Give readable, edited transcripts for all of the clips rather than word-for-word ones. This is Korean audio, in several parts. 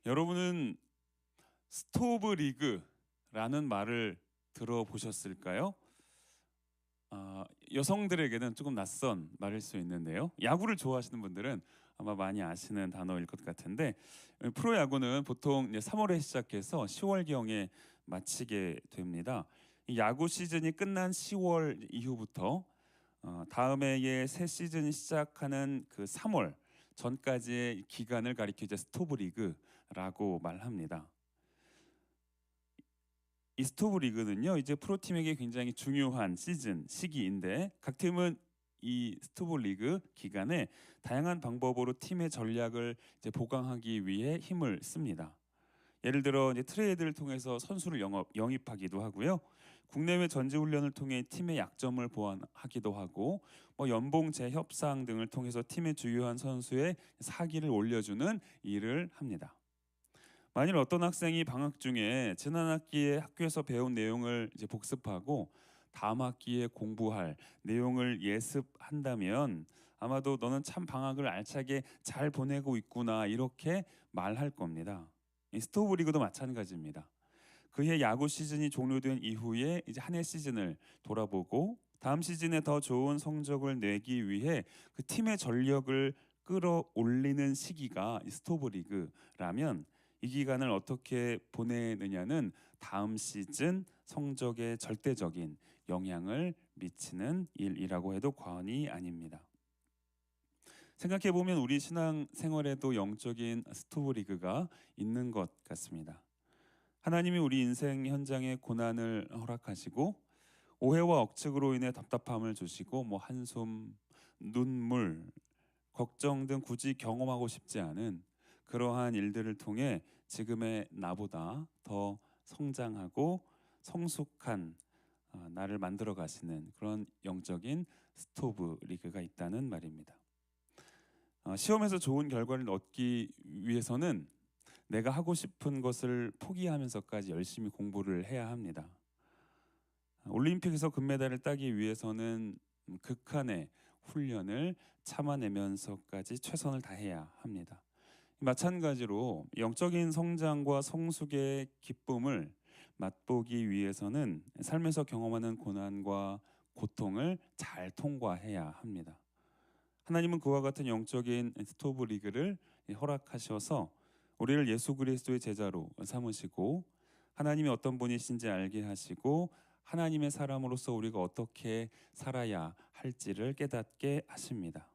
여러분은 스토브 리그라는 말을 들어보셨을까요? 여성들에게는 조금 낯선 말일 수 있는데요. 야구를 좋아하시는 분들은 아마 많이 아시는 단어일 것 같은데, 프로야구는 보통 이제 3월에 시작해서 10월경에 마치게 됩니다. 이 야구 시즌이 끝난 10월 이후부터 다음 해의 새 시즌이 시작하는 그 3월 전까지의 기간을 가리켜 이제 스토브 리그라고 말합니다. 이 스토브 리그는요, 이제 프로팀에게 굉장히 중요한 시기인데, 각 팀은 이 스토브 리그 기간에 다양한 방법으로 팀의 전략을 이제 보강하기 위해 힘을 씁니다. 예를 들어 이제 트레이드를 통해서 선수를 영입하기도 하고요. 국내외 전지훈련을 통해 팀의 약점을 보완하기도 하고, 연봉 재협상 등을 통해서 팀의 주요한 선수의 사기를 올려주는 일을 합니다. 만일 어떤 학생이 방학 중에 지난 학기에 학교에서 배운 내용을 이제 복습하고 다음 학기에 공부할 내용을 예습한다면 아마도 너는 참 방학을 알차게 잘 보내고 있구나 이렇게 말할 겁니다. 이 스토브 리그도 마찬가지입니다. 그해 야구 시즌이 종료된 이후에 이제 한 해 시즌을 돌아보고 다음 시즌에 더 좋은 성적을 내기 위해 그 팀의 전력을 끌어올리는 시기가 이 스토브 리그라면 이 기간을 어떻게 보내느냐는 다음 시즌 성적에 절대적인 영향을 미치는 일이라고 해도 과언이 아닙니다. 생각해 보면 우리 신앙 생활에도 영적인 스토브 리그가 있는 것 같습니다. 하나님이 우리 인생 현장에 고난을 허락하시고 오해와 억측으로 인해 답답함을 주시고 한숨, 눈물, 걱정 등 굳이 경험하고 싶지 않은 그러한 일들을 통해 지금의 나보다 더 성장하고 성숙한 나를 만들어 가시는 그런 영적인 스토브 리그가 있다는 말입니다. 시험에서 좋은 결과를 얻기 위해서는 내가 하고 싶은 것을 포기하면서까지 열심히 공부를 해야 합니다. 올림픽에서 금메달을 따기 위해서는 극한의 훈련을 참아내면서까지 최선을 다해야 합니다. 마찬가지로 영적인 성장과 성숙의 기쁨을 맛보기 위해서는 삶에서 경험하는 고난과 고통을 잘 통과해야 합니다. 하나님은 그와 같은 영적인 스토브 리그를 허락하셔서 우리를 예수 그리스도의 제자로 삼으시고 하나님이 어떤 분이신지 알게 하시고 하나님의 사람으로서 우리가 어떻게 살아야 할지를 깨닫게 하십니다.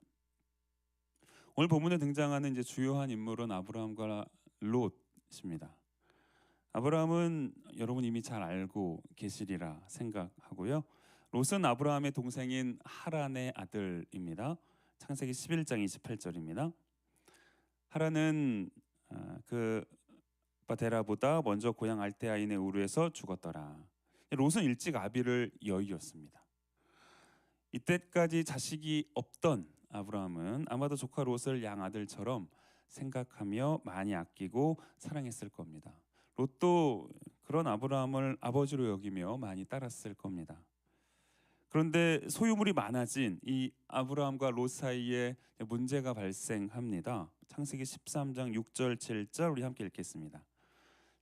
오늘 본문에 등장하는 이제 주요한 인물은 아브라함과 롯입니다. 아브라함은 여러분 이미 잘 알고 계시리라 생각하고요. 롯은 아브라함의 동생인 하란의 아들입니다. 창세기 11장 28절입니다. 하란은 그 바데라보다 먼저 고향 알데아인의 우르에서 죽었더라. 롯은 일찍 아비를 여의었습니다. 이때까지 자식이 없던 아브라함은 아마도 조카 롯을 양아들처럼 생각하며 많이 아끼고 사랑했을 겁니다. 롯도 그런 아브라함을 아버지로 여기며 많이 따랐을 겁니다. 그런데 소유물이 많아진 이 아브라함과 롯 사이에 문제가 발생합니다. 창세기 13장 6절 7절 우리 함께 읽겠습니다.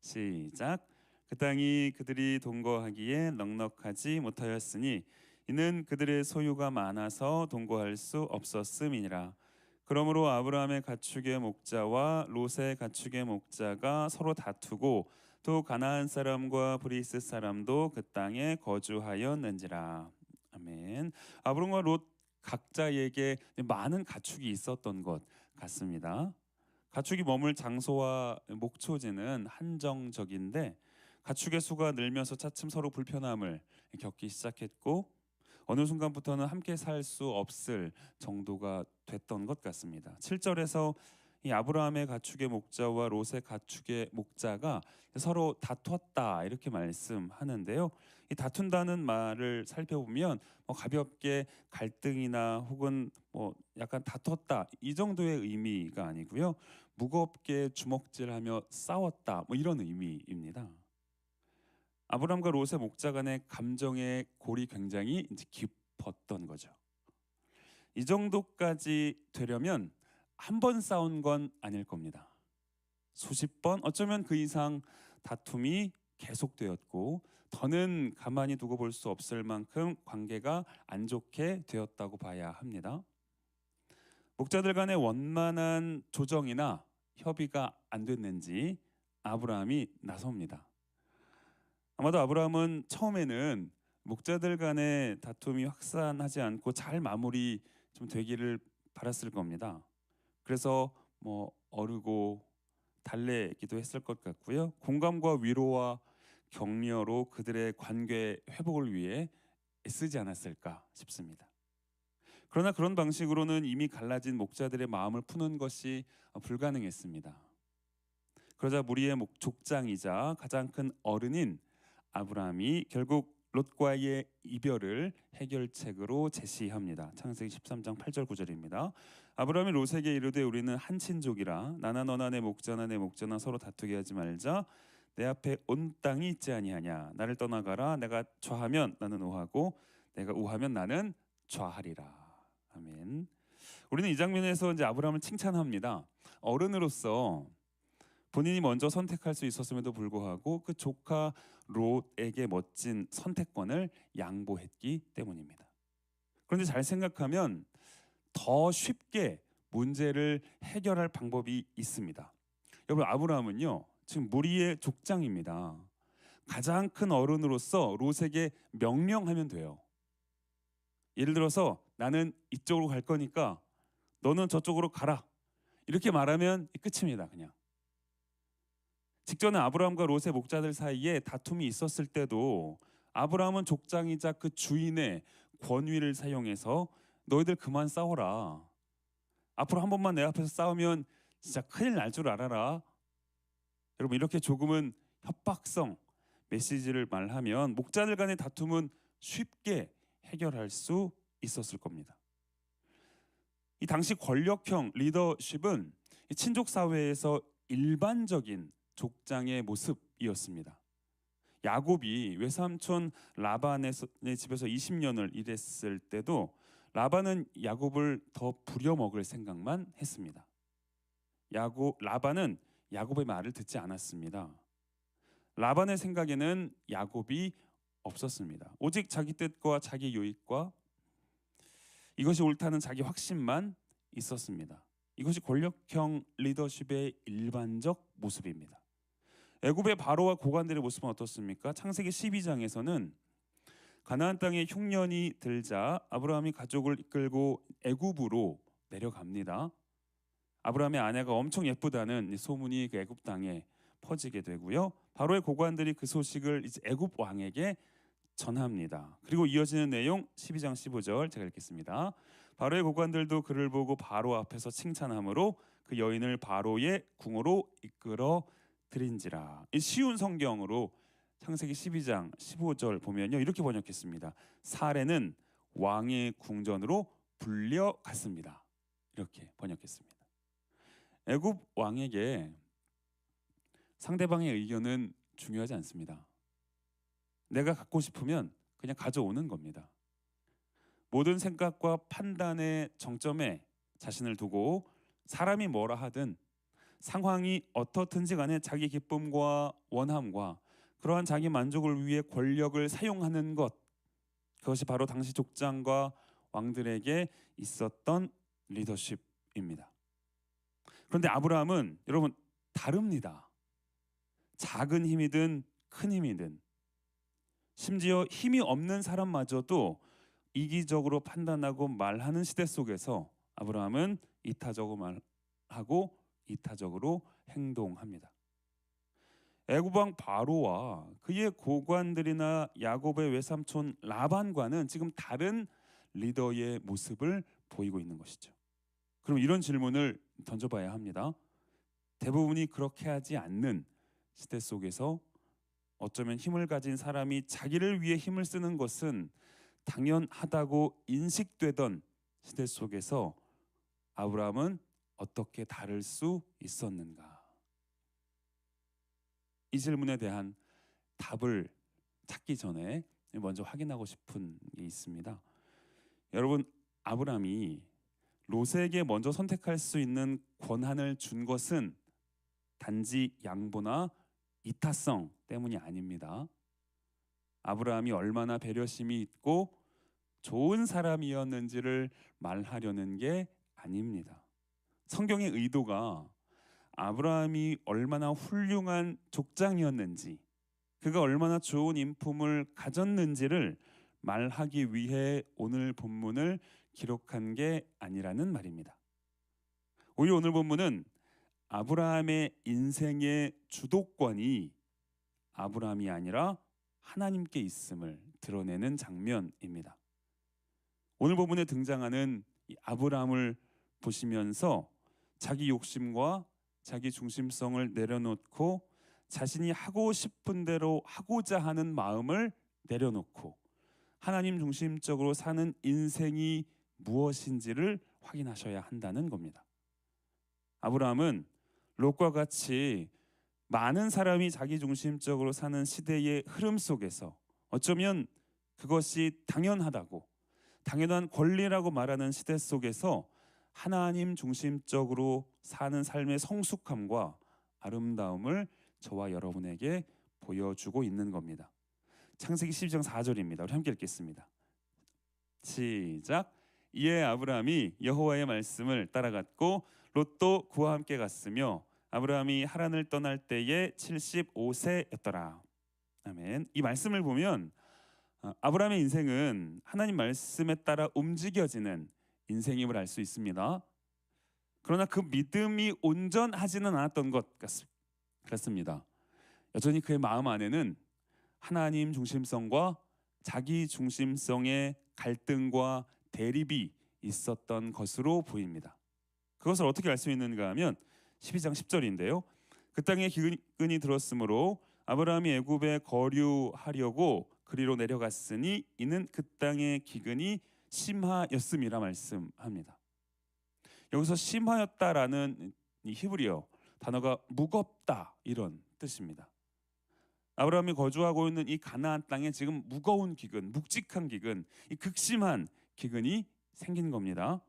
시작. 그 땅이 그들이 동거하기에 넉넉하지 못하였으니 이는 그들의 소유가 많아서 동거할 수 없었음이니라. 그러므로 아브라함의 가축의 목자와 롯의 가축의 목자가 서로 다투고 또 가나안 사람과 브리스 사람도 그 땅에 거주하였는지라. 아멘. 아브라함과 롯 각자에게 많은 가축이 있었던 것 같습니다. 가축이 머물 장소와 목초지는 한정적인데 가축의 수가 늘면서 차츰 서로 불편함을 겪기 시작했고 어느 순간부터는 함께 살 수 없을 정도가 됐던 것 같습니다. 7절에서 이 아브라함의 가축의 목자와 롯의 가축의 목자가 서로 다퉜다 이렇게 말씀하는데요. 이 다툰다는 말을 살펴보면 가볍게 갈등이나 혹은 약간 다퉜다 이 정도의 의미가 아니고요. 무겁게 주먹질하며 싸웠다 이런 의미입니다. 아브라함과 롯의 목자 간의 감정의 골이 굉장히 이제 깊었던 거죠. 이 정도까지 되려면 한 번 싸운 건 아닐 겁니다. 수십 번, 어쩌면 그 이상 다툼이 계속되었고 더는 가만히 두고 볼 수 없을 만큼 관계가 안 좋게 되었다고 봐야 합니다. 목자들 간의 원만한 조정이나 협의가 안 됐는지 아브라함이 나섭니다. 아마도 아브라함은 처음에는 목자들 간의 다툼이 확산하지 않고 잘 마무리 좀 되기를 바랐을 겁니다. 그래서 어르고 달래기도 했을 것 같고요. 공감과 위로와 격려로 그들의 관계 회복을 위해 애쓰지 않았을까 싶습니다. 그러나 그런 방식으로는 이미 갈라진 목자들의 마음을 푸는 것이 불가능했습니다. 그러자 무리의 족장이자 가장 큰 어른인 아브라함이 결국 롯과의 이별을 해결책으로 제시합니다. 창세기 13장 8절 9절입니다. 아브라함이 롯에게 이르되 우리는 한 친족이라 나나 너나 내 목자나 내 목자나 서로 다투게 하지 말자. 내 앞에 온 땅이 있지 아니하냐. 나를 떠나가라. 내가 좌하면 나는 우하고 내가 우하면 나는 좌하리라. 아멘. 우리는 이 장면에서 이제 아브라함을 칭찬합니다. 어른으로서 본인이 먼저 선택할 수 있었음에도 불구하고 그 조카 롯에게 멋진 선택권을 양보했기 때문입니다. 그런데 잘 생각하면 더 쉽게 문제를 해결할 방법이 있습니다. 여러분, 아브라함은요 지금 무리의 족장입니다. 가장 큰 어른으로서 롯에게 명령하면 돼요. 예를 들어서 나는 이쪽으로 갈 거니까 너는 저쪽으로 가라. 이렇게 말하면 끝입니다. 그냥. 직전에 아브라함과 롯의 목자들 사이에 다툼이 있었을 때도 아브라함은 족장이자 그 주인의 권위를 사용해서 너희들 그만 싸워라. 앞으로 한 번만 내 앞에서 싸우면 진짜 큰일 날 줄 알아라. 여러분, 이렇게 조금은 협박성 메시지를 말하면 목자들 간의 다툼은 쉽게 해결할 수 있었을 겁니다. 이 당시 권력형 리더십은 친족 사회에서 일반적인 족장의 모습이었습니다. 야곱이 외삼촌 라반의 집에서 20년을 일했을 때도 라반은 야곱을 더 부려먹을 생각만 했습니다. 라반은 야곱의 말을 듣지 않았습니다. 라반의 생각에는 야곱이 없었습니다. 오직 자기 뜻과 자기 유익과 이것이 옳다는 자기 확신만 있었습니다. 이것이 권력형 리더십의 일반적 모습입니다. 애굽의 바로와 고관들의 모습은 어떻습니까? 창세기 12장에서는 가나안 땅에 흉년이 들자 아브라함이 가족을 이끌고 애굽으로 내려갑니다. 아브라함의 아내가 엄청 예쁘다는 소문이 그 애굽 땅에 퍼지게 되고요. 바로의 고관들이 그 소식을 이제 애굽 왕에게 전합니다. 그리고 이어지는 내용 12장 15절 제가 읽겠습니다. 바로의 고관들도 그를 보고 바로 앞에서 칭찬함으로 그 여인을 바로의 궁으로 이끌어 드린지라. 이 쉬운 성경으로 창세기 12장 15절 보면요 이렇게 번역했습니다. 사례는 왕의 궁전으로 불려갔습니다. 이렇게 번역했습니다. 애굽 왕에게 상대방의 의견은 중요하지 않습니다. 내가 갖고 싶으면 그냥 가져오는 겁니다. 모든 생각과 판단의 정점에 자신을 두고 사람이 뭐라 하든 상황이 어떻든지 간에 자기 기쁨과 원함과 그러한 자기 만족을 위해 권력을 사용하는 것, 그것이 바로 당시 족장과 왕들에게 있었던 리더십입니다. 그런데 아브라함은 여러분 다릅니다. 작은 힘이든 큰 힘이든 심지어 힘이 없는 사람마저도 이기적으로 판단하고 말하는 시대 속에서 아브라함은 이타적으로 말하고 이타적으로 행동합니다. 애굽 왕 바로와 그의 고관들이나 야곱의 외삼촌 라반과는 지금 다른 리더의 모습을 보이고 있는 것이죠. 그럼 이런 질문을 던져봐야 합니다. 대부분이 그렇게 하지 않는 시대 속에서 어쩌면 힘을 가진 사람이 자기를 위해 힘을 쓰는 것은 당연하다고 인식되던 시대 속에서 아브라함은 어떻게 다를 수 있었는가? 이 질문에 대한 답을 찾기 전에 먼저 확인하고 싶은 게 있습니다. 여러분, 아브라함이 롯에게 먼저 선택할 수 있는 권한을 준 것은 단지 양보나 이타성 때문이 아닙니다. 아브라함이 얼마나 배려심이 있고 좋은 사람이었는지를 말하려는 게 아닙니다. 성경의 의도가 아브라함이 얼마나 훌륭한 족장이었는지, 그가 얼마나 좋은 인품을 가졌는지를 말하기 위해 오늘 본문을 기록한 게 아니라는 말입니다. 오히려 오늘 본문은 아브라함의 인생의 주도권이 아브라함이 아니라 하나님께 있음을 드러내는 장면입니다. 오늘 본문에 등장하는 이 아브라함을 보시면서 자기 욕심과 자기 중심성을 내려놓고 자신이 하고 싶은 대로 하고자 하는 마음을 내려놓고 하나님 중심적으로 사는 인생이 무엇인지를 확인하셔야 한다는 겁니다. 아브라함은 롯과 같이 많은 사람이 자기 중심적으로 사는 시대의 흐름 속에서 어쩌면 그것이 당연하다고, 당연한 권리라고 말하는 시대 속에서 하나님 중심적으로 사는 삶의 성숙함과 아름다움을 저와 여러분에게 보여주고 있는 겁니다. 창세기 12장 4절입니다. 우리 함께 읽겠습니다. 시작. 이에 아브라함이 여호와의 말씀을 따라갔고 롯도 그와 함께 갔으며 아브라함이 하란을 떠날 때에 75세였더라. 아멘. 이 말씀을 보면 아브라함의 인생은 하나님 말씀에 따라 움직여지는 인생임을 알 수 있습니다. 그러나 그 믿음이 온전하지는 않았던 것 같습니다. 여전히 그의 마음 안에는 하나님 중심성과 자기 중심성의 갈등과 대립이 있었던 것으로 보입니다. 그것을 어떻게 알 수 있는가 하면 12장 10절인데요. 그 땅에 기근이 들었으므로 아브라함이 애굽에 거류하려고 그리로 내려갔으니 이는 그 땅의 기근이 심하였음이라 말씀합니다. 여기서 심하였다라는 이 히브리어 단어가 무겁다 이런 뜻입니다. 아브라함이 거주하고 있는 이 가나안 땅에 지금 무거운 기근, 묵직한 기근, 이 극심한 기근이 생긴 겁니다.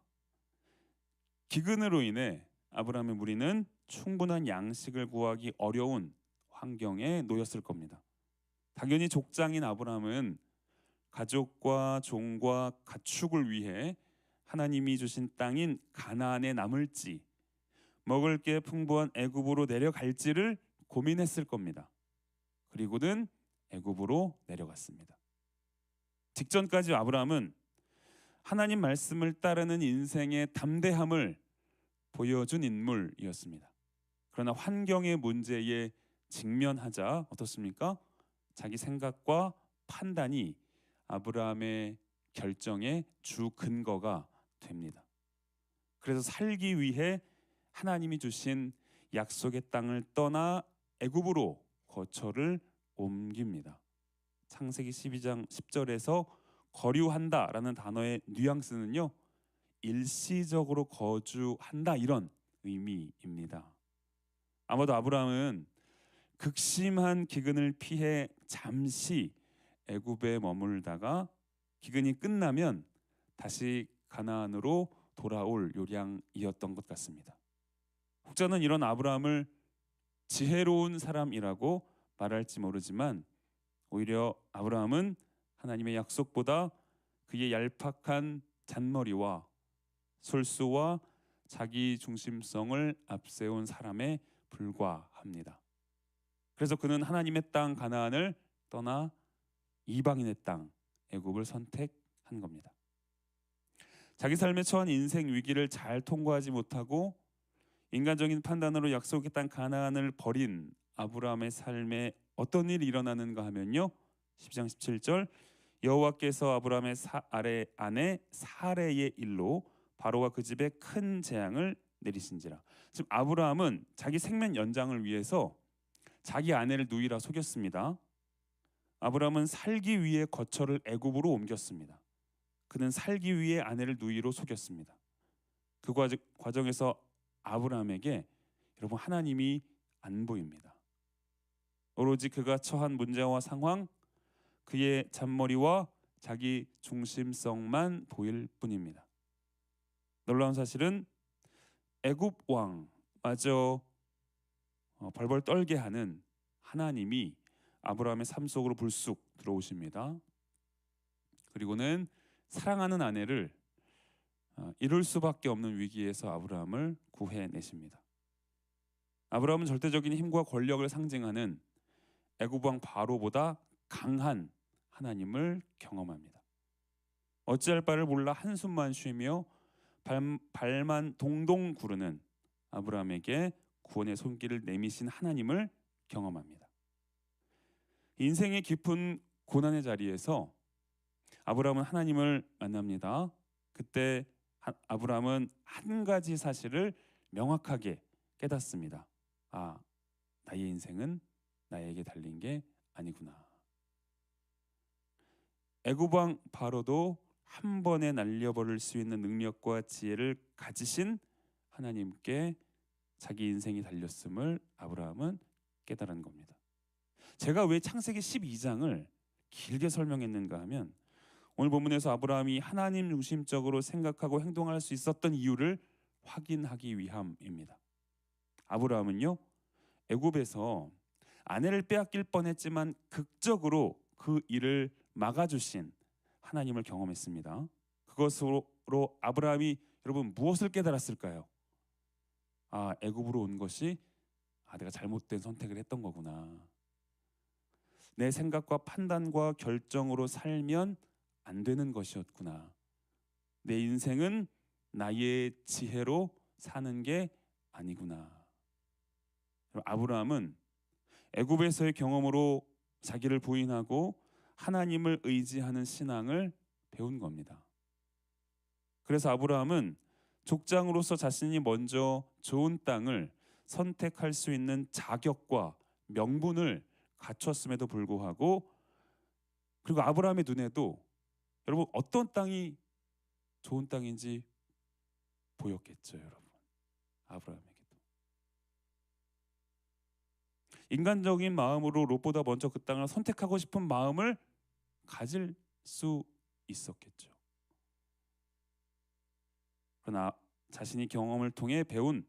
기근으로 인해 아브라함의 무리는 충분한 양식을 구하기 어려운 환경에 놓였을 겁니다. 당연히 족장인 아브라함은 가족과 종과 가축을 위해 하나님이 주신 땅인 가나안에 남을지 먹을 게 풍부한 애굽으로 내려갈지를 고민했을 겁니다. 그리고는 애굽으로 내려갔습니다. 직전까지 아브라함은 하나님 말씀을 따르는 인생의 담대함을 보여준 인물이었습니다. 그러나 환경의 문제에 직면하자 어떻습니까? 자기 생각과 판단이 아브라함의 결정의 주 근거가 됩니다. 그래서 살기 위해 하나님이 주신 약속의 땅을 떠나 애굽으로 거처를 옮깁니다. 창세기 12장 10절에서 거류한다라는 단어의 뉘앙스는요, 일시적으로 거주한다 이런 의미입니다. 아마도 아브라함은 극심한 기근을 피해 잠시 애굽에 머물다가 기근이 끝나면 다시 가나안으로 돌아올 요량이었던 것 같습니다. 혹자는 이런 아브라함을 지혜로운 사람이라고 말할지 모르지만 오히려 아브라함은 하나님의 약속보다 그의 얄팍한 잔머리와 솔수와 자기 중심성을 앞세운 사람에 불과합니다. 그래서 그는 하나님의 땅 가나안을 떠나 이방인의 땅 애굽을 선택한 겁니다. 자기 삶에 처한 인생 위기를 잘 통과하지 못하고 인간적인 판단으로 약속의 땅 가나안을 버린 아브라함의 삶에 어떤 일이 일어나는가 하면요, 10장 17절 여호와께서 아브라함의 아내 사레의 일로 바로와 그 집에 큰 재앙을 내리신지라. 지금 아브라함은 자기 생명 연장을 위해서 자기 아내를 누이라 속였습니다. 아브라함은 살기 위해 거처를 애굽으로 옮겼습니다. 그는 살기 위해 아내를 누이로 속였습니다. 그 과정에서 아브라함에게 여러분 하나님이 안 보입니다. 오로지 그가 처한 문제와 상황, 그의 잔머리와 자기 중심성만 보일 뿐입니다. 놀라운 사실은 애굽 왕마저 벌벌 떨게 하는 하나님이 아브라함의 삶 속으로 불쑥 들어오십니다. 그리고는 사랑하는 아내를 잃을 수밖에 없는 위기에서 아브라함을 구해내십니다. 아브라함은 절대적인 힘과 권력을 상징하는 애굽 왕 바로보다 강한 하나님을 경험합니다. 어찌할 바를 몰라 한숨만 쉬며 발만 동동 구르는 아브라함에게 구원의 손길을 내미신 하나님을 경험합니다. 인생의 깊은 고난의 자리에서 아브라함은 하나님을 만납니다. 그때 아브라함은 한 가지 사실을 명확하게 깨닫습니다. 나의 인생은 나에게 달린 게 아니구나. 애굽 왕 바로도 한 번에 날려버릴 수 있는 능력과 지혜를 가지신 하나님께 자기 인생이 달렸음을 아브라함은 깨달은 겁니다. 제가 왜 창세기 12장을 길게 설명했는가 하면 오늘 본문에서 아브라함이 하나님 중심적으로 생각하고 행동할 수 있었던 이유를 확인하기 위함입니다. 아브라함은요, 애굽에서 아내를 빼앗길 뻔했지만 극적으로 그 일을 막아주신 하나님을 경험했습니다. 그것으로 아브라함이 여러분 무엇을 깨달았을까요? 애굽으로 온 것이 내가 잘못된 선택을 했던 거구나. 내 생각과 판단과 결정으로 살면 안 되는 것이었구나. 내 인생은 나의 지혜로 사는 게 아니구나. 아브라함은 애굽에서의 경험으로 자기를 부인하고 하나님을 의지하는 신앙을 배운 겁니다. 그래서 아브라함은 족장으로서 자신이 먼저 좋은 땅을 선택할 수 있는 자격과 명분을 갖췄음에도 불구하고, 그리고 아브라함의 눈에도 여러분 어떤 땅이 좋은 땅인지 보였겠죠, 여러분. 아브라함에게도 인간적인 마음으로 롯보다 먼저 그 땅을 선택하고 싶은 마음을 가질 수 있었겠죠. 그러나 자신이 경험을 통해 배운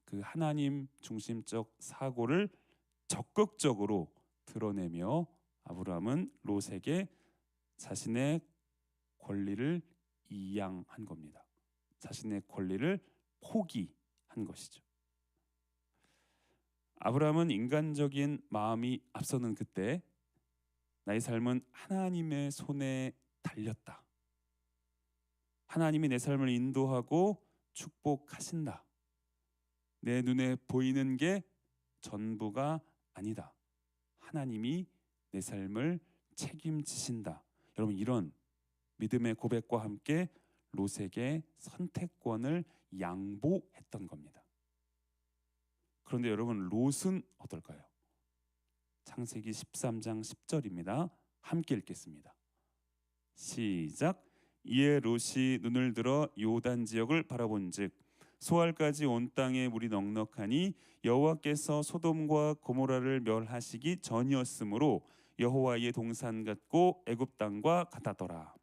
그 하나님 중심적 사고를 적극적으로 드러내며 아브라함은 롯에게 자신의 권리를 이양한 겁니다. 자신의 권리를 포기한 것이죠. 아브라함은 인간적인 마음이 앞서는 그때 나의 삶은 하나님의 손에 달렸다. 하나님이 내 삶을 인도하고 축복하신다. 내 눈에 보이는 게 전부가 아니다. 하나님이 내 삶을 책임지신다. 여러분, 이런 믿음의 고백과 함께 롯에게 선택권을 양보했던 겁니다. 그런데 여러분, 롯은 어떨까요? 창세기 13장 10절입니다. 함께 읽겠습니다. 시작. 이에 롯이 눈을 들어 요단 지역을 바라본즉 소알까지 온 땅에 물이 넉넉하니 여호와께서 소돔과 고모라를 멸하시기 전이었으므로 여호와의 동산 같고 애굽 땅과 같았더라.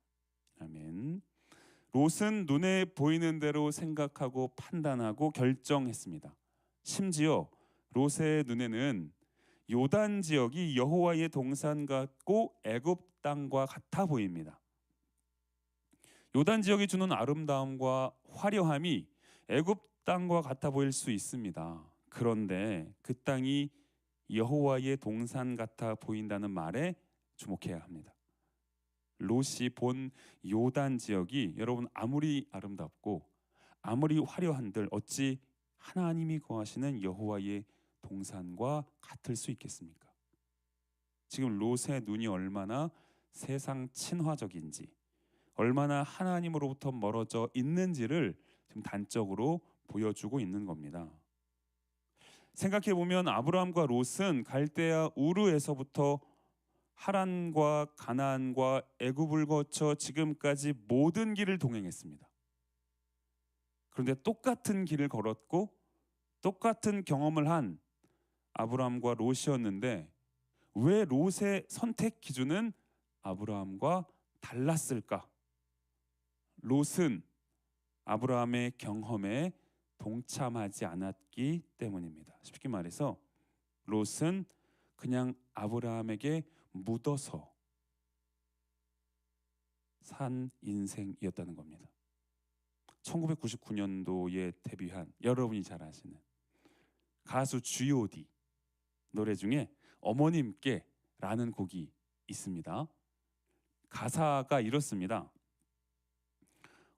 아멘. 롯은 눈에 보이는 대로 생각하고 판단하고 결정했습니다. 심지어 롯의 눈에는 요단 지역이 여호와의 동산 같고 애굽 땅과 같아 보입니다. 요단 지역이 주는 아름다움과 화려함이 애굽 땅과 같아 보일 수 있습니다. 그런데 그 땅이 여호와의 동산 같아 보인다는 말에 주목해야 합니다. 롯이 본 요단 지역이 여러분 아무리 아름답고 아무리 화려한들 어찌 하나님이 거하시는 여호와의 동산과 같을 수 있겠습니까? 지금 롯의 눈이 얼마나 세상 친화적인지, 얼마나 하나님으로부터 멀어져 있는지를 지금 단적으로 보여주고 있는 겁니다. 생각해 보면 아브라함과 롯은 갈대아 우르에서부터 하란과 가나안과 애굽을 거쳐 지금까지 모든 길을 동행했습니다. 그런데 똑같은 길을 걸었고 똑같은 경험을 한 아브라함과 롯이었는데 왜 롯의 선택 기준은 아브라함과 달랐을까? 롯은 아브라함의 경험에 동참하지 않았기 때문입니다. 쉽게 말해서 롯은 그냥 아브라함에게 묻어서 산 인생이었다는 겁니다. 1999년도에 데뷔한 여러분이 잘 아시는 가수 G.O.D 노래 중에 어머님께 라는 곡이 있습니다. 가사가 이렇습니다.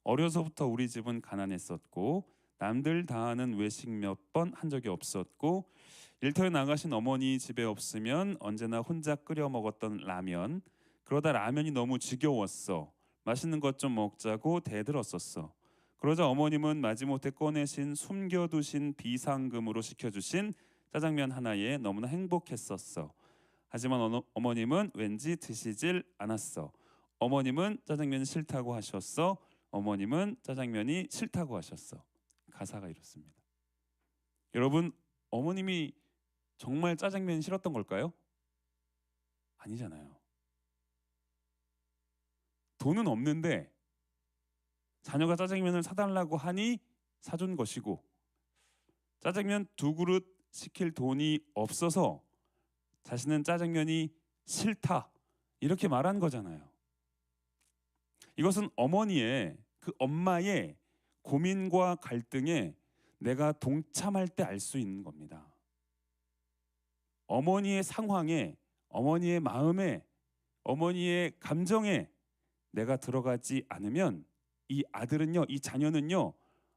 어려서부터 우리 집은 가난했었고 남들 다 하는 외식 몇 번 한 적이 없었고 일터에 나가신 어머니 집에 없으면 언제나 혼자 끓여 먹었던 라면, 그러다 라면이 너무 지겨웠어. 맛있는 것 좀 먹자고 대들었었어. 그러자 어머님은 마지못해 꺼내신 숨겨두신 비상금으로 시켜주신 짜장면 하나에 너무나 행복했었어. 하지만 어머님은 왠지 드시질 않았어. 어머님은 짜장면이 싫다고 하셨어. 어머님은 짜장면이 싫다고 하셨어. 가사가 이렇습니다. 여러분, 어머님이 정말 짜장면이 싫었던 걸까요? 아니잖아요. 돈은 없는데 자녀가 짜장면을 사달라고 하니 사준 것이고, 짜장면 2그릇 시킬 돈이 없어서 자신은 짜장면이 싫다 이렇게 말한 거잖아요. 이것은 어머니의, 그 엄마의 고민과 갈등에 내가 동참할 때 알 수 있는 겁니다. 어머니의 상황에, 어머니의 마음에, 어머니의 감정에 내가 들어가지 않으면 이 아들은요, 이 자녀는요,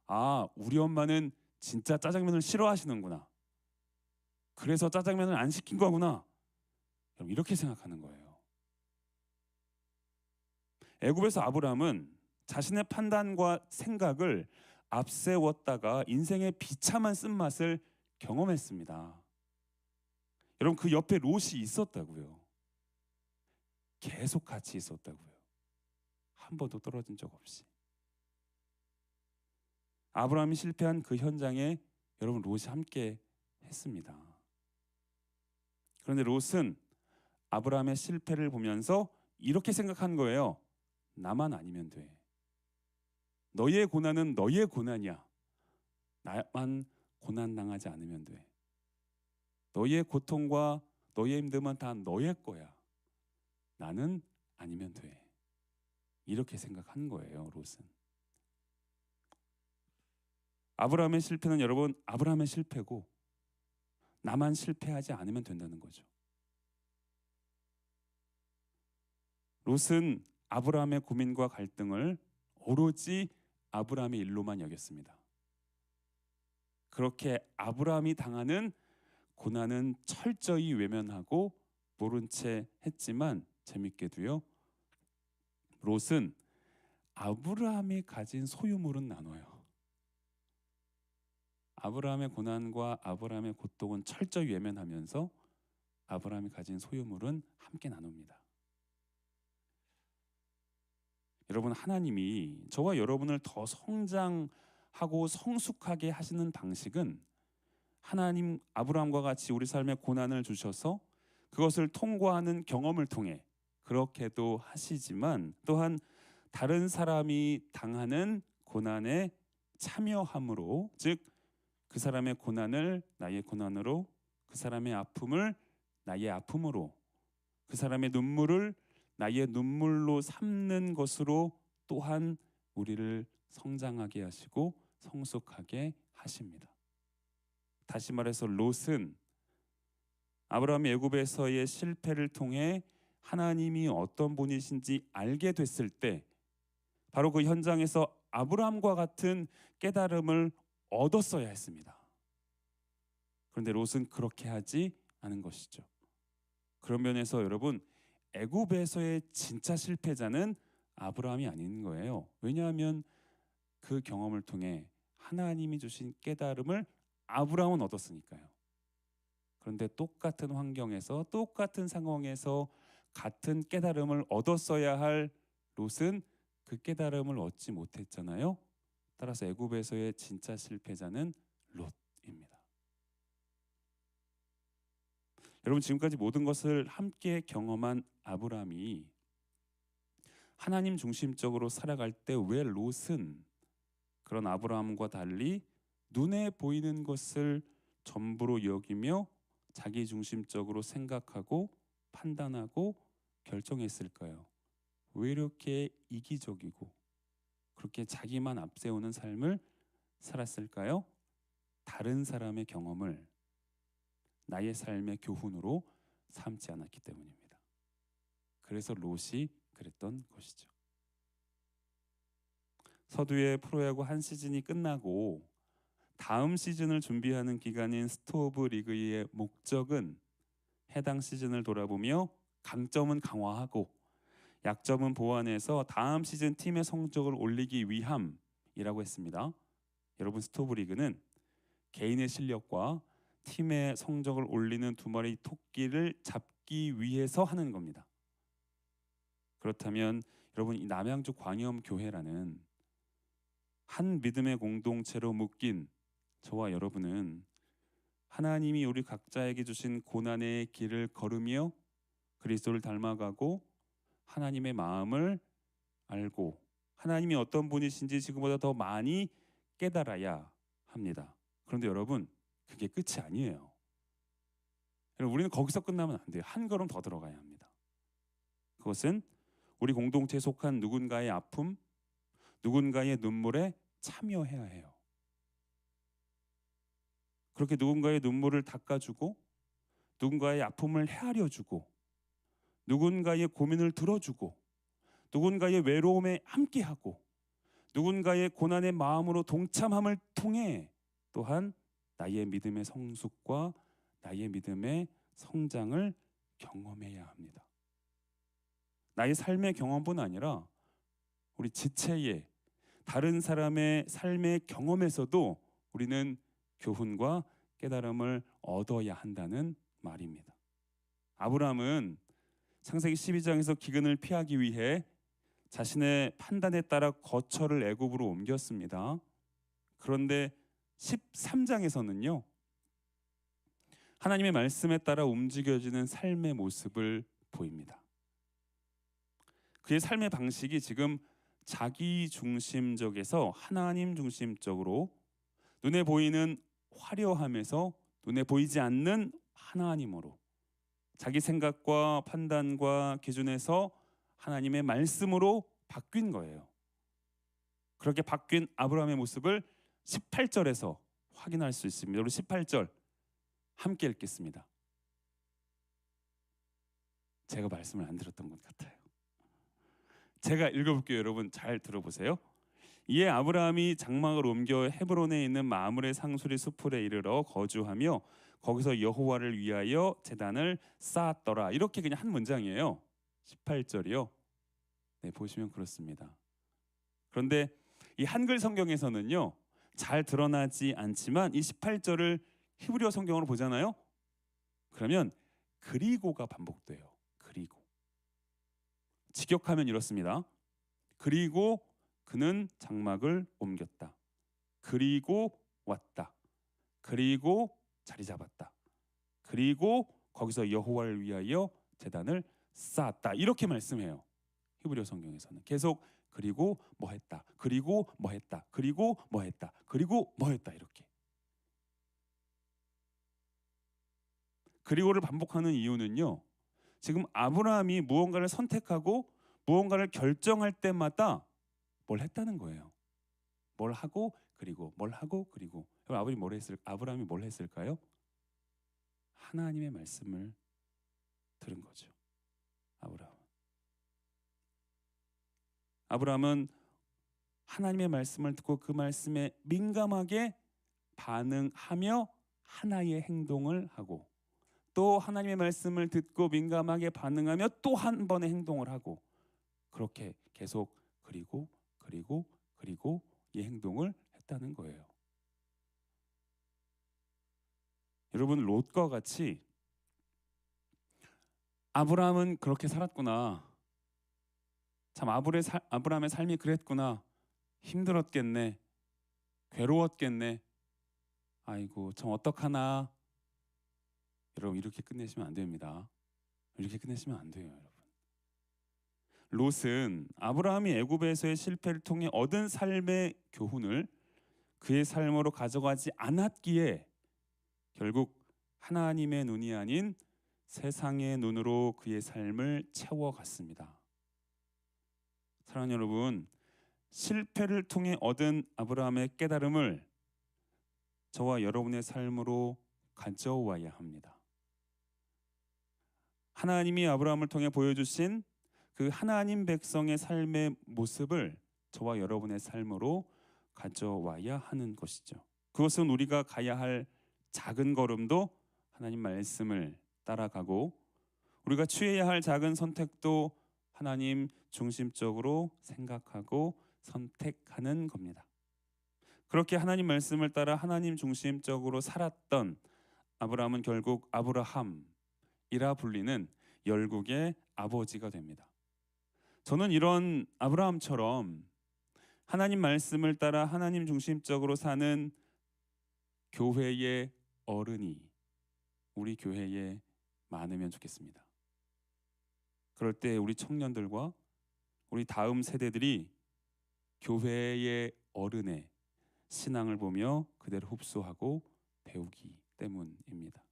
아, 우리 엄마는 진짜 짜장면을 싫어하시는구나. 그래서 짜장면을 안 시킨 거구나. 이렇게 생각하는 거예요. 애굽에서 아브라함은 자신의 판단과 생각을 앞세웠다가 인생의 비참한 쓴맛을 경험했습니다. 여러분, 그 옆에 롯이 있었다고요. 계속 같이 있었다고요. 한 번도 떨어진 적 없이. 아브라함이 실패한 그 현장에 여러분 롯이 함께 했습니다. 그런데 롯은 아브라함의 실패를 보면서 이렇게 생각한 거예요. 나만 아니면 돼. 너희의 고난은 너희의 고난이야. 나만 고난 당하지 않으면 돼. 너희의 고통과 너희의 힘듦은 다 너의 거야. 나는 아니면 돼. 이렇게 생각한 거예요, 롯은. 아브라함의 실패는 여러분, 아브라함의 실패고 나만 실패하지 않으면 된다는 거죠. 롯은 아브라함의 고민과 갈등을 오로지 아브라함의 일로만 여겼습니다. 그렇게 아브라함이 당하는 고난은 철저히 외면하고 모른 채 했지만, 재밌게도요, 롯은 아브라함이 가진 소유물은 나눠요. 아브라함의 고난과 아브라함의 고통은 철저히 외면하면서 아브라함이 가진 소유물은 함께 나눕니다. 여러분, 하나님이 저와 여러분을 더 성장하고 성숙하게 하시는 방식은 하나님 아브라함과 같이 우리 삶에 고난을 주셔서 그것을 통과하는 경험을 통해 그렇게도 하시지만, 또한 다른 사람이 당하는 고난에 참여함으로, 즉 그 사람의 고난을 나의 고난으로, 그 사람의 아픔을 나의 아픔으로, 그 사람의 눈물을 나의 눈물로 삼는 것으로 또한 우리를 성장하게 하시고 성숙하게 하십니다. 다시 말해서 롯은 아브라함이 애굽에서의 실패를 통해 하나님이 어떤 분이신지 알게 됐을 때 바로 그 현장에서 아브라함과 같은 깨달음을 얻었어야 했습니다. 그런데 롯은 그렇게 하지 않은 것이죠. 그런 면에서 여러분, 애굽에서의 진짜 실패자는 아브라함이 아닌 거예요. 왜냐하면 그 경험을 통해 하나님이 주신 깨달음을 아브라함은 얻었으니까요. 그런데 똑같은 환경에서, 똑같은 상황에서 같은 깨달음을 얻었어야 할 롯은 그 깨달음을 얻지 못했잖아요. 따라서 애굽에서의 진짜 실패자는 롯입니다. 여러분, 지금까지 모든 것을 함께 경험한 아브라함이 하나님 중심적으로 살아갈 때 왜 롯은 그런 아브라함과 달리 눈에 보이는 것을 전부로 여기며 자기 중심적으로 생각하고 판단하고 결정했을까요? 왜 이렇게 이기적이고 그렇게 자기만 앞세우는 삶을 살았을까요? 다른 사람의 경험을 나의 삶의 교훈으로 삼지 않았기 때문입니다. 그래서 롯이 그랬던 것이죠. 서두에 프로야구 한 시즌이 끝나고 다음 시즌을 준비하는 기간인 스토브 리그의 목적은 해당 시즌을 돌아보며 강점은 강화하고 약점은 보완해서 다음 시즌 팀의 성적을 올리기 위함이라고 했습니다. 여러분, 스토브 리그는 개인의 실력과 팀의 성적을 올리는 두 마리 토끼를 잡기 위해서 하는 겁니다. 그렇다면 여러분, 이 남양주 광염교회라는 한 믿음의 공동체로 묶인 저와 여러분은 하나님이 우리 각자에게 주신 고난의 길을 걸으며 그리스도를 닮아가고 하나님의 마음을 알고 하나님이 어떤 분이신지 지금보다 더 많이 깨달아야 합니다. 그런데 여러분, 그게 끝이 아니에요. 여러분, 우리는 거기서 끝나면 안 돼요. 한 걸음 더 들어가야 합니다. 그것은 우리 공동체에 속한 누군가의 아픔, 누군가의 눈물에 참여해야 해요. 그렇게 누군가의 눈물을 닦아주고 누군가의 아픔을 헤아려주고 누군가의 고민을 들어주고 누군가의 외로움에 함께하고 누군가의 고난의 마음으로 동참함을 통해 또한 나의 믿음의 성숙과 나의 믿음의 성장을 경험해야 합니다. 나의 삶의 경험뿐 아니라 우리 지체의 다른 사람의 삶의 경험에서도 우리는 교훈과 깨달음을 얻어야 한다는 말입니다. 아브라함은 창세기 12장에서 기근을 피하기 위해 자신의 판단에 따라 거처를 애굽으로 옮겼습니다. 그런데 13장에서는요, 하나님의 말씀에 따라 움직여지는 삶의 모습을 보입니다. 그의 삶의 방식이 지금 자기 중심적에서 하나님 중심적으로 눈에 보이는 화려함에서 눈에 보이지 않는 하나님으로 자기 생각과 판단과 기준에서 하나님의 말씀으로 바뀐 거예요. 그렇게 바뀐 아브라함의 모습을 18절에서 확인할 수 있습니다. 우리 18절 함께 읽겠습니다. 제가 말씀을 안 들었던 것 같아요. 제가 읽어볼게요. 여러분 잘 들어보세요. 이에 아브라함이 장막을 옮겨 헤브론에 있는 마므레 상수리 수풀에 이르러 거주하며 거기서 여호와를 위하여 제단을 쌓았더라. 이렇게 그냥 한 문장이에요. 18절이요. 네, 보시면 그렇습니다. 그런데 이 한글 성경에서는요, 잘 드러나지 않지만 이 18절을 히브리어 성경으로 보잖아요. 그러면 그리고가 반복돼요. 그리고. 직역하면 이렇습니다. 그리고 그는 장막을 옮겼다. 그리고 왔다. 그리고 자리 잡았다. 그리고 거기서 여호와를 위하여 제단을 쌓았다. 이렇게 말씀해요. 히브리어 성경에서는 계속 그리고 뭐 했다. 그리고 뭐 했다. 그리고 뭐 했다. 그리고 뭐 했다. 이렇게. 그리고를 반복하는 이유는요, 지금 아브라함이 무언가를 선택하고 무언가를 결정할 때마다 뭘 했다는 거예요. 뭘 하고 그리고 뭘 하고 그리고. 아브라함이 뭘 했을까요? 하나님의 말씀을 들은 거죠. 아브라함은 하나님의 말씀을 듣고 그 말씀에 민감하게 반응하며 하나의 행동을 하고 또 하나님의 말씀을 듣고 민감하게 반응하며 또 한 번의 행동을 하고 그렇게 계속 그리고 이 행동을 했다는 거예요. 여러분, 롯과 같이 아브라함은 그렇게 살았구나. 참 아브라함의 삶이 그랬구나. 힘들었겠네. 괴로웠겠네. 아이고 참 어떡하나. 여러분, 이렇게 끝내시면 안 됩니다. 이렇게 끝내시면 안 돼요, 여러분. 롯은 아브라함이 애굽에서의 실패를 통해 얻은 삶의 교훈을 그의 삶으로 가져가지 않았기에 결국 하나님의 눈이 아닌 세상의 눈으로 그의 삶을 채워갔습니다. 사랑하는 여러분, 실패를 통해 얻은 아브라함의 깨달음을 저와 여러분의 삶으로 가져와야 합니다. 하나님이 아브라함을 통해 보여주신 그 하나님 백성의 삶의 모습을 저와 여러분의 삶으로 가져와야 하는 것이죠. 그것은 우리가 가야 할 작은 걸음도 하나님 말씀을 따라가고, 우리가 취해야 할 작은 선택도 하나님 중심적으로 생각하고 선택하는 겁니다. 그렇게 하나님 말씀을 따라 하나님 중심적으로 살았던 아브라함은 결국 아브라함이라 불리는 열국의 아버지가 됩니다. 저는 이런 아브라함처럼 하나님 말씀을 따라 하나님 중심적으로 사는 교회의 어른이 우리 교회에 많으면 좋겠습니다. 그럴 때 우리 청년들과 우리 다음 세대들이 교회의 어른의 신앙을 보며 그대로 흡수하고 배우기 때문입니다.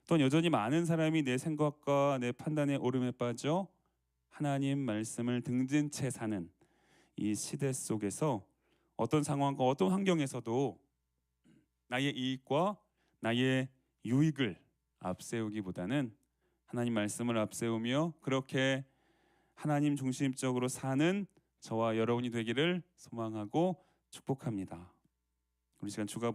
또 여전히 많은 사람이 내 생각과 내 판단의 오름에 빠져 하나님 말씀을 등진 채 사는 이 시대 속에서 어떤 상황과 어떤 환경에서도 나의 이익과 나의 유익을 앞세우기보다는 하나님 말씀을 앞세우며 그렇게 하나님 중심적으로 사는 저와 여러분이 되기를 소망하고 축복합니다. 우리 시간 주가